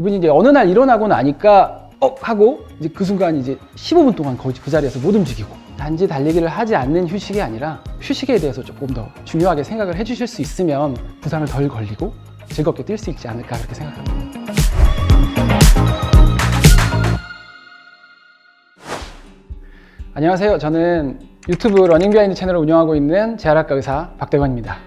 이분이 이제 어느 날 일어나고 나니까 하고 이제 그 순간 이제 15분 동안 거의 그 자리에서 못 움직이고, 단지 달리기를 하지 않는 휴식이 아니라 휴식에 대해서 조금 더 중요하게 생각을 해주실 수 있으면 부상을 덜 걸리고 즐겁게 뛸 수 있지 않을까 그렇게 생각합니다. 안녕하세요. 저는 유튜브 러닝 비하인드 채널을 운영하고 있는 재활학과 의사 박대건입니다.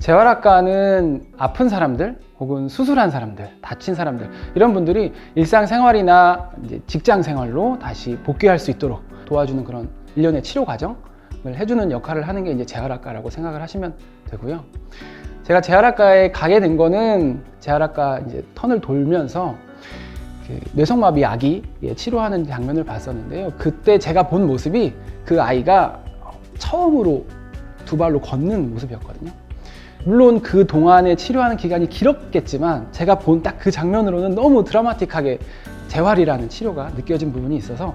재활학과는 아픈 사람들 혹은 수술한 사람들, 다친 사람들, 이런 분들이 일상생활이나 이제 직장생활로 다시 복귀할 수 있도록 도와주는 그런 일련의 치료 과정을 해주는 역할을 하는 게 이제 재활학과라고 생각을 하시면 되고요. 제가 재활학과에 가게 된 거는 재활학과 이제 턴을 돌면서 그 뇌성마비 아기 치료하는 장면을 봤었는데요. 그때 제가 본 모습이 그 아이가 처음으로 두 발로 걷는 모습이었거든요. 물론 그 동안에 치료하는 기간이 길었겠지만 제가 본 딱 그 장면으로는 너무 드라마틱하게 재활이라는 치료가 느껴진 부분이 있어서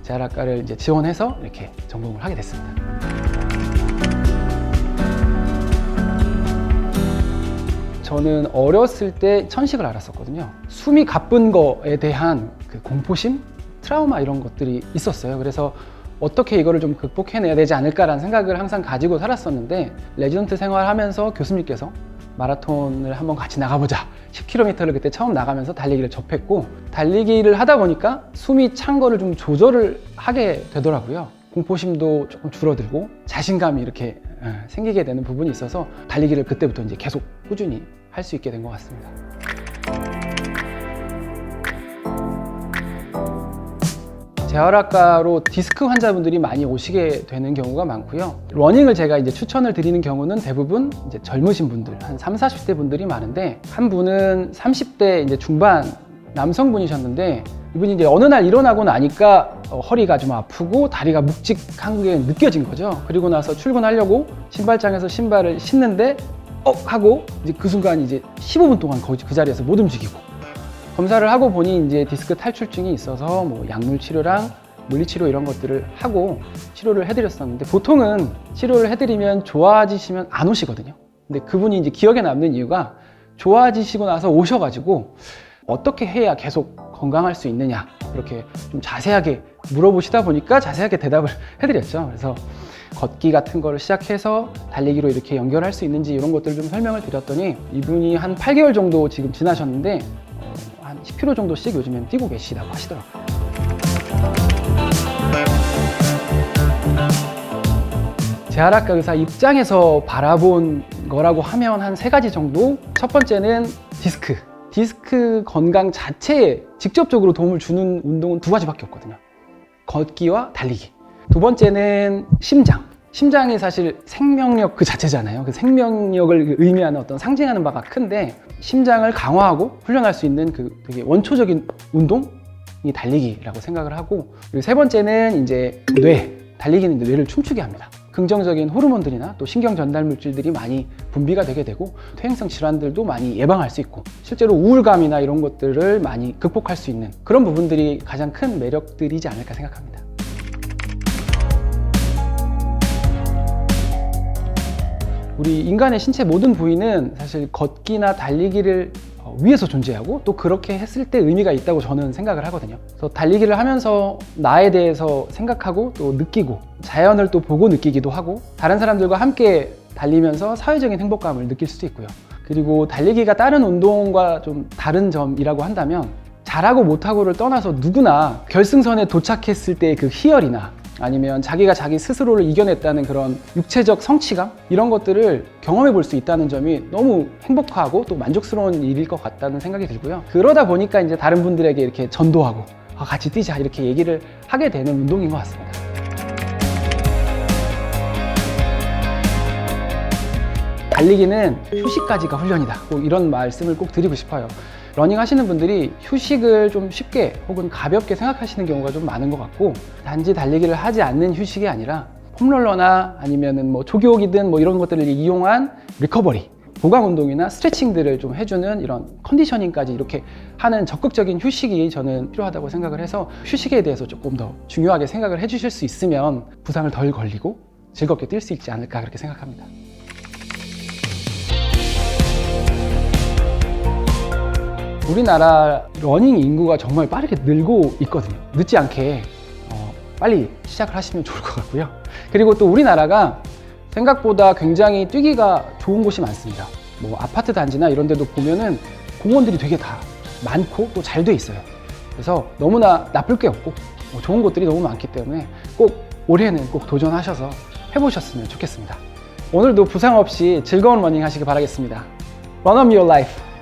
재활학과를 이제 지원해서 이렇게 전공을 하게 됐습니다. 저는 어렸을 때 천식을 앓았었거든요. 숨이 가쁜 거에 대한 그 공포심, 트라우마 이런 것들이 있었어요. 그래서 어떻게 이거를 좀 극복해내야 되지 않을까라는 생각을 항상 가지고 살았었는데, 레지던트 생활하면서 교수님께서 마라톤을 한번 같이 나가보자, 10km를 그때 처음 나가면서 달리기를 접했고, 달리기를 하다 보니까 숨이 찬 거를 좀 조절을 하게 되더라고요. 공포심도 조금 줄어들고 자신감이 이렇게 생기게 되는 부분이 있어서 달리기를 그때부터 이제 계속 꾸준히 할 수 있게 된 것 같습니다. 재활학과로 디스크 환자분들이 많이 오시게 되는 경우가 많고요. 러닝을 제가 이제 추천을 드리는 경우는 대부분 이제 젊으신 분들, 한 30, 40대 분들이 많은데, 한 분은 30대 이제 중반 남성분이셨는데, 이분이 이제 어느 날 일어나고 나니까 허리가 좀 아프고 다리가 묵직한 게 느껴진 거죠. 그리고 나서 출근하려고 신발장에서 신발을 신는데 하고 이제 그 순간 이제 15분 동안 거의 그 자리에서 못 움직이고, 검사를 하고 보니 이제 디스크 탈출증이 있어서 뭐 약물 치료랑 물리치료 이런 것들을 하고 치료를 해드렸었는데, 보통은 치료를 해드리면 좋아지시면 안 오시거든요. 근데 그분이 이제 기억에 남는 이유가 좋아지시고 나서 오셔가지고 어떻게 해야 계속 건강할 수 있느냐, 그렇게 좀 자세하게 물어보시다 보니까 자세하게 대답을 해드렸죠. 그래서 걷기 같은 거를 시작해서 달리기로 이렇게 연결할 수 있는지 이런 것들을 좀 설명을 드렸더니, 이분이 한 8개월 정도 지금 지나셨는데 한 10km 정도씩 요즘엔 뛰고 계시다고 하시더라고요. 재활학과 의사 입장에서 바라본 거라고 하면 한 3가지 정도. 첫 번째는 디스크 건강 자체에 직접적으로 도움을 주는 운동은 2가지밖에 없거든요. 걷기와 달리기. 두 번째는 심장이 사실 생명력 그 자체잖아요. 그 생명력을 의미하는 어떤 상징하는 바가 큰데, 심장을 강화하고 훈련할 수 있는 그 되게 원초적인 운동이 달리기라고 생각을 하고, 그리고 3번째는 이제 달리기는 이제 뇌를 춤추게 합니다. 긍정적인 호르몬들이나 또 신경 전달 물질들이 많이 분비가 되게 되고, 퇴행성 질환들도 많이 예방할 수 있고, 실제로 우울감이나 이런 것들을 많이 극복할 수 있는 그런 부분들이 가장 큰 매력들이지 않을까 생각합니다. 우리 인간의 신체 모든 부위는 사실 걷기나 달리기를 위해서 존재하고, 또 그렇게 했을 때 의미가 있다고 저는 생각을 하거든요. 그래서 달리기를 하면서 나에 대해서 생각하고 또 느끼고, 자연을 또 보고 느끼기도 하고, 다른 사람들과 함께 달리면서 사회적인 행복감을 느낄 수도 있고요. 그리고 달리기가 다른 운동과 좀 다른 점이라고 한다면, 잘하고 못하고를 떠나서 누구나 결승선에 도착했을 때의 그 희열이나, 아니면 자기가 자기 스스로를 이겨냈다는 그런 육체적 성취감, 이런 것들을 경험해 볼 수 있다는 점이 너무 행복하고 또 만족스러운 일일 것 같다는 생각이 들고요. 그러다 보니까 이제 다른 분들에게 이렇게 전도하고 같이 뛰자 이렇게 얘기를 하게 되는 운동인 것 같습니다. 달리기는 휴식까지가 훈련이다, 꼭 이런 말씀을 꼭 드리고 싶어요. 러닝 하시는 분들이 휴식을 좀 쉽게 혹은 가볍게 생각하시는 경우가 좀 많은 것 같고, 단지 달리기를 하지 않는 휴식이 아니라 폼롤러나 아니면은 뭐 조기옥이든 뭐 이런 것들을 이용한 리커버리, 보강 운동이나 스트레칭들을 좀 해주는 이런 컨디셔닝까지 이렇게 하는 적극적인 휴식이 저는 필요하다고 생각을 해서, 휴식에 대해서 조금 더 중요하게 생각을 해주실 수 있으면 부상을 덜 걸리고 즐겁게 뛸 수 있지 않을까 그렇게 생각합니다. 우리나라 러닝 인구가 정말 빠르게 늘고 있거든요. 늦지 않게 빨리 시작을 하시면 좋을 것 같고요. 그리고 또 우리나라가 생각보다 굉장히 뛰기가 좋은 곳이 많습니다. 뭐 아파트 단지나 이런 데도 보면은 공원들이 되게 다 많고 또 잘 돼 있어요. 그래서 너무나 나쁠 게 없고 좋은 곳들이 너무 많기 때문에 꼭 올해는 꼭 도전하셔서 해보셨으면 좋겠습니다. 오늘도 부상 없이 즐거운 러닝 하시길 바라겠습니다. Run on your life.